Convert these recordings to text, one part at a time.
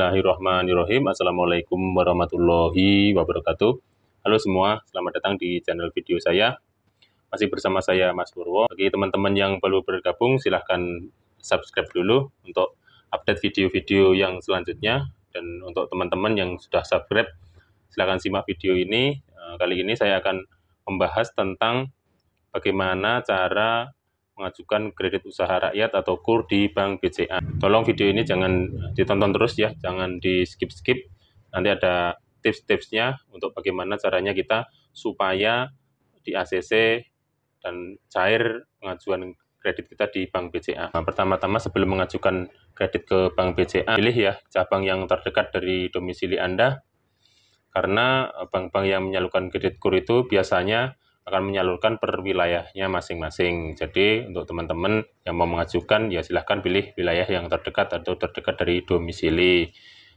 Bismillahirrahmanirrahim. Assalamualaikum warahmatullahi wabarakatuh. Halo semua, selamat datang di channel video saya. Masih bersama saya Mas Purwo. Bagi teman-teman yang baru bergabung, silahkan subscribe dulu untuk update video-video yang selanjutnya. Dan untuk teman-teman yang sudah subscribe, silahkan simak video ini. Kali ini saya akan membahas tentang bagaimana cara mengajukan kredit usaha rakyat atau KUR di Bank BCA. Tolong video ini jangan ditonton terus ya, jangan di skip-skip. Nanti ada tips-tipsnya untuk bagaimana caranya kita supaya di ACC dan cair pengajuan kredit kita di Bank BCA. Nah, pertama-tama sebelum mengajukan kredit ke Bank BCA, pilih ya cabang yang terdekat dari domisili Anda. Karena bank-bank yang menyalurkan kredit KUR itu biasanya akan menyalurkan per wilayahnya masing-masing. Jadi untuk teman-teman yang mau mengajukan ya silahkan pilih wilayah yang terdekat atau terdekat dari domisili.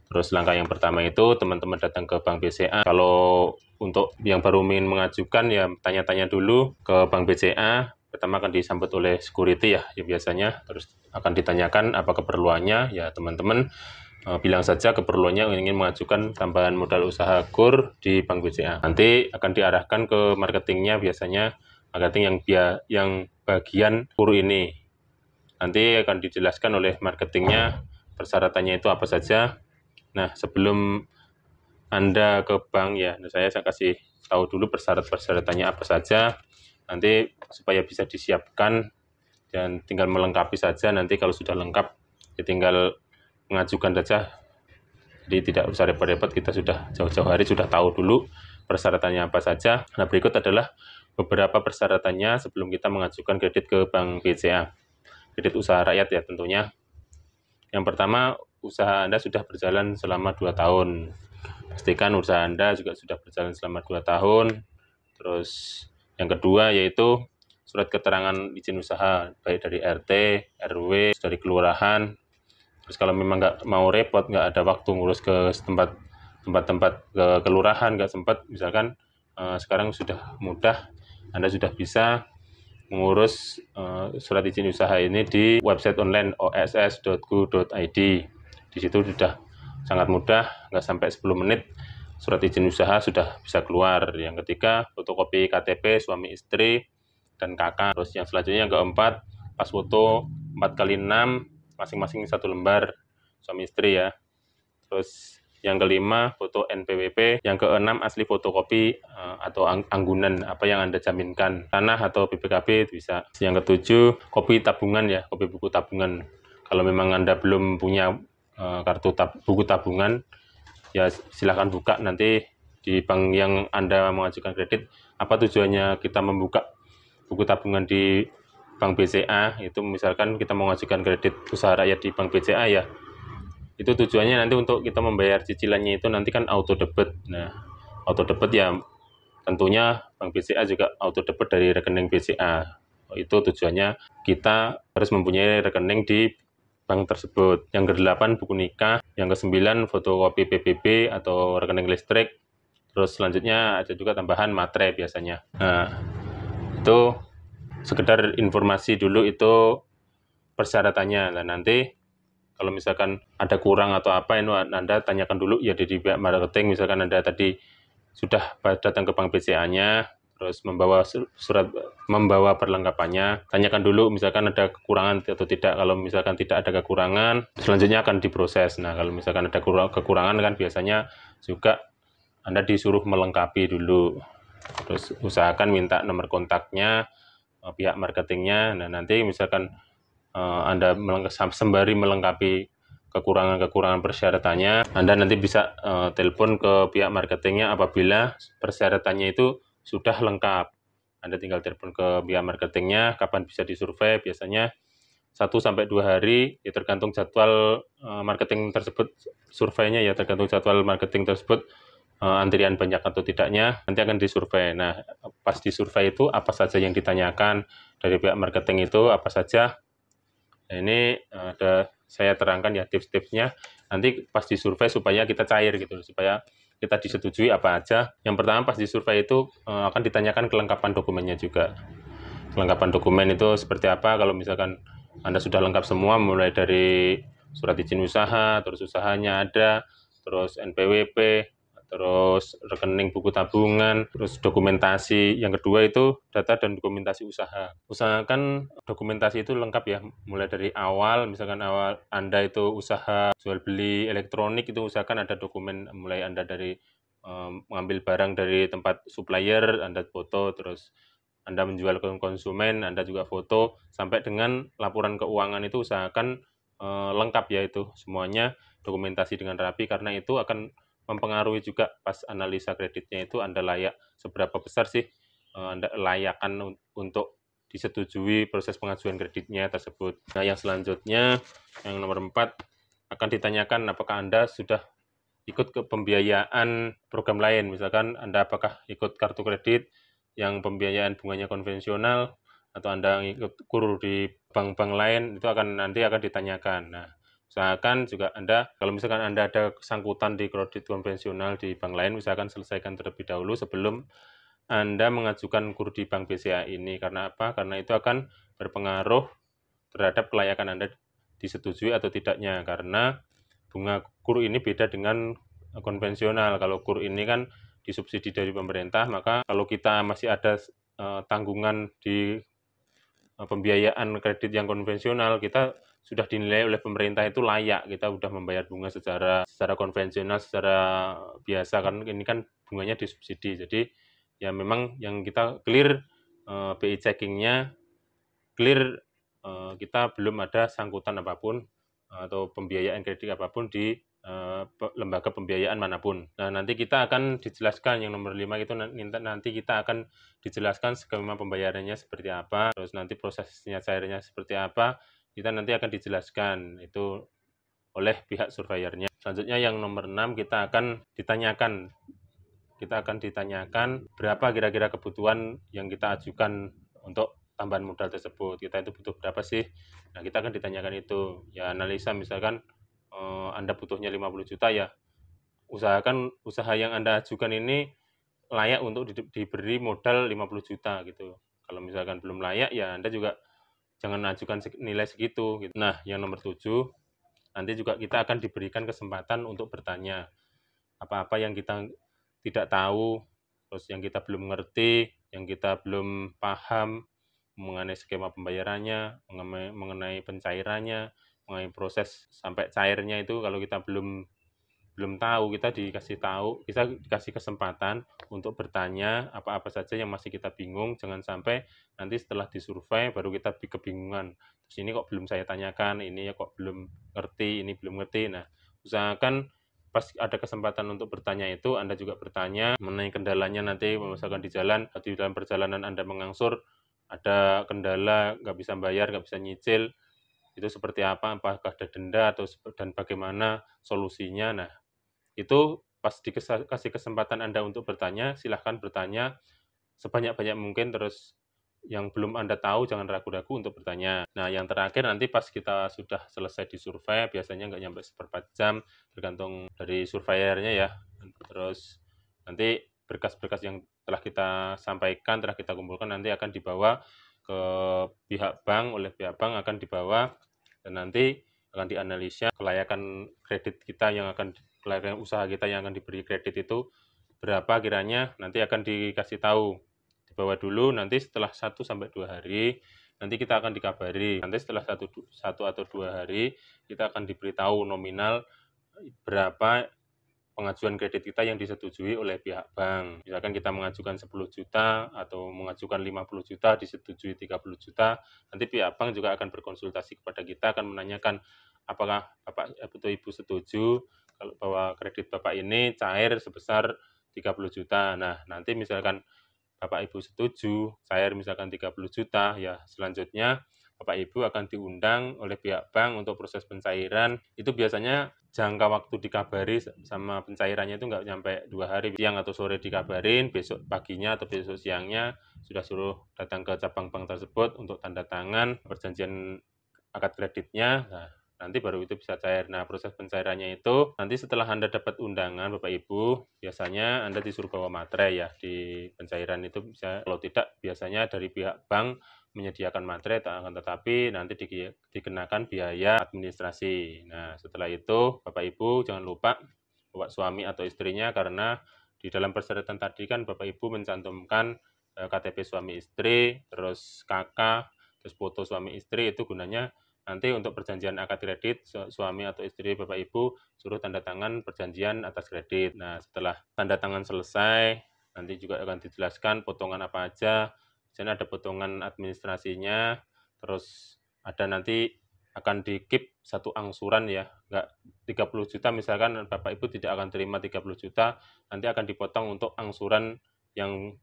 Terus langkah yang pertama itu teman-teman datang ke Bank BCA. Kalau untuk yang baru ingin mengajukan ya tanya-tanya dulu ke Bank BCA. Pertama akan disambut oleh security ya biasanya. Terus akan ditanyakan apa keperluannya ya teman-teman. Bilang saja keperluannya ingin mengajukan tambahan modal usaha KUR di Bank BCA. Nanti akan diarahkan ke marketingnya, biasanya marketing yang bagian KUR ini. Nanti akan dijelaskan oleh marketingnya persyaratannya itu apa saja. Nah, sebelum Anda ke bank ya, saya kasih tahu dulu persyaratannya apa saja. Nanti supaya bisa disiapkan dan tinggal melengkapi saja. Nanti kalau sudah lengkap, ya tinggal mengajukan saja, jadi tidak usah repot-repot, kita sudah jauh-jauh hari sudah tahu dulu persyaratannya apa saja. Nah, berikut adalah beberapa persyaratannya sebelum kita mengajukan kredit ke Bank BCA, kredit usaha rakyat ya tentunya. Yang pertama, usaha Anda sudah berjalan selama 2 tahun. Pastikan usaha Anda juga sudah berjalan selama 2 tahun. Terus yang kedua yaitu surat keterangan izin usaha, baik dari RT, RW, dari kelurahan. Terus kalau memang nggak mau repot, nggak ada waktu ngurus ke tempat-tempat ke kelurahan, nggak sempat, misalkan sekarang sudah mudah, Anda sudah bisa mengurus surat izin usaha ini di website online oss.go.id. Di situ sudah sangat mudah, nggak sampai 10 menit surat izin usaha sudah bisa keluar. Yang ketiga, fotokopi KTP suami istri dan kakak. Terus yang selanjutnya yang keempat, pas foto 4x6 masing-masing 1 lembar suami istri ya. Terus yang kelima, foto NPWP. Yang keenam, asli fotokopi atau anggunan apa yang Anda jaminkan, tanah atau BPKB bisa. Yang ketujuh, kopi tabungan ya, kopi buku tabungan. Kalau memang Anda belum punya buku tabungan, ya silahkan buka nanti di bank yang Anda mengajukan kredit. Apa tujuannya kita membuka buku tabungan di Bank BCA? Itu misalkan kita mengajukan kredit usaha rakyat di Bank BCA ya, itu tujuannya nanti untuk kita membayar cicilannya itu nanti kan auto debit. Nah, auto debit ya tentunya Bank BCA juga auto debit dari rekening BCA. Itu tujuannya kita harus mempunyai rekening di bank tersebut. Yang ke-8, buku nikah. Yang ke-9, fotokopi PBB atau rekening listrik. Terus selanjutnya ada juga tambahan materai biasanya. Nah, itu sekedar informasi dulu itu persyaratannya. Nah, nanti kalau misalkan ada kurang atau apa, itu Anda tanyakan dulu ya di pihak marketing. Misalkan Anda tadi sudah datang ke Bank BCA-nya, terus membawa perlengkapannya, tanyakan dulu misalkan ada kekurangan atau tidak. Kalau misalkan tidak ada kekurangan, selanjutnya akan diproses. Nah, kalau misalkan ada kekurangan kan biasanya juga Anda disuruh melengkapi dulu. Terus usahakan minta nomor kontaknya pihak marketingnya. Nah, nanti misalkan Anda sembari melengkapi kekurangan-kekurangan persyaratannya, Anda nanti bisa telepon ke pihak marketingnya apabila persyaratannya itu sudah lengkap. Anda tinggal telepon ke pihak marketingnya, kapan bisa disurvei, biasanya 1-2 hari, ya tergantung jadwal marketing tersebut, surveinya ya tergantung jadwal marketing tersebut, antrian banyak atau tidaknya, nanti akan disurvei. Nah, pas disurvei itu apa saja yang ditanyakan dari pihak marketing itu apa saja. Nah, ini ada saya terangkan ya tips-tipsnya. Nanti pas disurvei supaya kita cair gitu, supaya kita disetujui apa aja. Yang pertama pas disurvei itu akan ditanyakan kelengkapan dokumennya juga. Kelengkapan dokumen itu seperti apa, kalau misalkan Anda sudah lengkap semua, mulai dari surat izin usaha, terus usahanya ada, terus NPWP, terus rekening buku tabungan, terus dokumentasi. Yang kedua itu data dan dokumentasi usaha. Usahakan dokumentasi itu lengkap ya, mulai dari awal, misalkan awal Anda itu usaha jual beli elektronik, itu usahakan ada dokumen, mulai Anda dari mengambil barang dari tempat supplier, Anda foto, terus Anda menjual ke konsumen, Anda juga foto, sampai dengan laporan keuangan itu usahakan lengkap ya, itu semuanya dokumentasi dengan rapi, karena itu akan mempengaruhi juga pas analisa kreditnya itu Anda layak, seberapa besar sih Anda layakan untuk disetujui proses pengajuan kreditnya tersebut. Nah, yang selanjutnya, yang nomor 4, akan ditanyakan apakah Anda sudah ikut ke pembiayaan program lain. Misalkan Anda apakah ikut kartu kredit yang pembiayaan bunganya konvensional, atau Anda ikut kur di bank-bank lain, itu nanti akan ditanyakan. Nah, usahakan juga Anda, kalau misalkan Anda ada kesangkutan di kredit konvensional di bank lain, usahakan selesaikan terlebih dahulu sebelum Anda mengajukan kur di bank BCA ini. Karena apa? Karena itu akan berpengaruh terhadap kelayakan Anda disetujui atau tidaknya. Karena bunga kur ini beda dengan konvensional. Kalau kur ini kan disubsidi dari pemerintah, maka kalau kita masih ada tanggungan di pembiayaan kredit yang konvensional, kita sudah dinilai oleh pemerintah itu layak, kita sudah membayar bunga secara konvensional, secara biasa, kan ini kan bunganya disubsidi. Jadi ya memang yang kita clear, BI checking-nya clear, kita belum ada sangkutan apapun atau pembiayaan kredit apapun di lembaga pembiayaan manapun. Nah, nanti kita akan dijelaskan yang nomor 5 itu, nanti kita akan dijelaskan skema pembayarannya seperti apa, terus nanti prosesnya cairnya seperti apa, kita nanti akan dijelaskan itu oleh pihak surveyornya. Selanjutnya yang nomor 6, kita akan ditanyakan berapa kira-kira kebutuhan yang kita ajukan untuk tambahan modal tersebut. Kita itu butuh berapa sih? Nah, kita akan ditanyakan itu. Ya, analisa misalkan Anda butuhnya 50 juta ya, usahakan usaha yang Anda ajukan ini layak untuk diberi modal 50 juta gitu. Kalau misalkan belum layak, ya Anda juga jangan ajukan nilai segitu gitu. Nah, yang nomor 7, nanti juga kita akan diberikan kesempatan untuk bertanya apa-apa yang kita tidak tahu, terus yang kita belum ngerti, yang kita belum paham mengenai skema pembayarannya, mengenai pencairannya, mengenai proses sampai cairnya itu. Kalau kita belum tahu, kita dikasih kesempatan untuk bertanya apa-apa saja yang masih kita bingung. Jangan sampai nanti setelah disurvei baru kita kebingungan, terus ini kok belum saya tanyakan, ini ya kok belum ngerti, ini belum ngerti. Nah, usahakan pas ada kesempatan untuk bertanya itu, Anda juga bertanya mengenai kendalanya. Nanti misalkan di dalam perjalanan Anda mengangsur ada kendala, nggak bisa bayar, nggak bisa nyicil, itu seperti apa, apakah ada denda, dan bagaimana solusinya. Nah, itu pas dikasih kesempatan Anda untuk bertanya, silahkan bertanya sebanyak-banyak mungkin, terus yang belum Anda tahu jangan ragu-ragu untuk bertanya. Nah, yang terakhir nanti pas kita sudah selesai di survei, biasanya nggak nyampe seperempat jam, tergantung dari surveyornya ya. Terus nanti berkas-berkas yang telah kita sampaikan, telah kita kumpulkan, nanti akan dibawa ke pihak bank, oleh pihak bank akan dibawa, dan nanti akan dianalisa kelayakan usaha kita yang akan diberi kredit itu berapa kiranya, nanti akan dikasih tahu. Dibawa dulu, nanti setelah 1-2 hari, nanti kita akan dikabari. Nanti setelah 1 atau 2 hari, kita akan diberitahu nominal berapa pengajuan kredit kita yang disetujui oleh pihak bank. Misalkan kita mengajukan 10 juta atau mengajukan 50 juta, disetujui 30 juta, nanti pihak bank juga akan berkonsultasi kepada kita, akan menanyakan apakah Bapak atau Ibu setuju kalau bahwa kredit Bapak ini cair sebesar 30 juta. Nah, nanti misalkan Bapak Ibu setuju cair misalkan 30 juta, ya selanjutnya Bapak Ibu akan diundang oleh pihak bank untuk proses pencairan. Itu biasanya jangka waktu dikabari sama pencairannya itu nggak nyampe 2 hari, siang atau sore dikabarin, besok paginya atau besok siangnya sudah suruh datang ke cabang bank tersebut untuk tanda tangan perjanjian akad kreditnya. Nah, nanti baru itu bisa cair. Nah, proses pencairannya itu nanti setelah Anda dapat undangan Bapak Ibu, biasanya Anda disuruh bawa materai ya di pencairan itu. Bisa, kalau tidak biasanya dari pihak bank menyediakan materai, akan tetapi nanti dikenakan biaya administrasi. Nah, setelah itu Bapak Ibu jangan lupa bawa suami atau istrinya, karena di dalam persyaratan tadi kan Bapak Ibu mencantumkan KTP suami istri, terus KK, terus foto suami istri. Itu gunanya nanti untuk perjanjian akad kredit, suami atau istri Bapak Ibu suruh tanda tangan perjanjian atas kredit. Nah, setelah tanda tangan selesai, nanti juga akan dijelaskan potongan apa aja. Di sana ada potongan administrasinya, terus ada nanti akan di-keep satu angsuran ya, nggak 30 juta misalkan Bapak Ibu tidak akan terima 30 juta, nanti akan dipotong untuk angsuran yang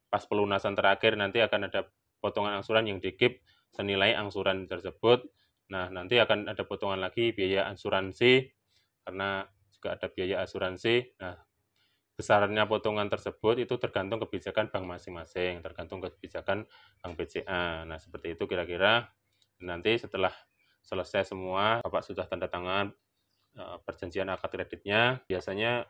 pas pelunasan terakhir, nanti akan ada potongan angsuran yang di-keep senilai angsuran tersebut. Nah, nanti akan ada potongan lagi biaya asuransi, karena juga ada biaya asuransi. Nah, besarannya potongan tersebut itu tergantung kebijakan bank masing-masing, tergantung kebijakan Bank BCA. Nah, seperti itu kira-kira. Nanti setelah selesai semua, Bapak sudah tanda tangan perjanjian akad kreditnya, biasanya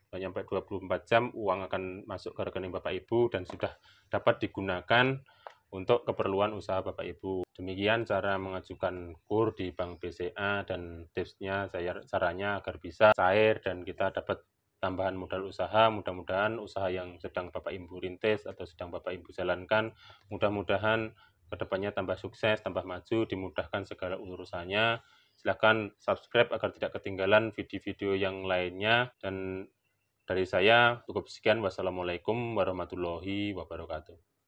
sampai 24 jam uang akan masuk ke rekening Bapak Ibu dan sudah dapat digunakan untuk keperluan usaha Bapak Ibu. Demikian cara mengajukan KUR di Bank BCA, dan tipsnya caranya agar bisa cair dan kita dapat tambahan modal usaha. Mudah-mudahan usaha yang sedang Bapak Ibu rintis atau sedang Bapak Ibu jalankan, mudah-mudahan kedepannya tambah sukses, tambah maju, dimudahkan segala urusannya. Silahkan subscribe agar tidak ketinggalan video-video yang lainnya, dan dari saya cukup sekian. Wassalamualaikum warahmatullahi wabarakatuh.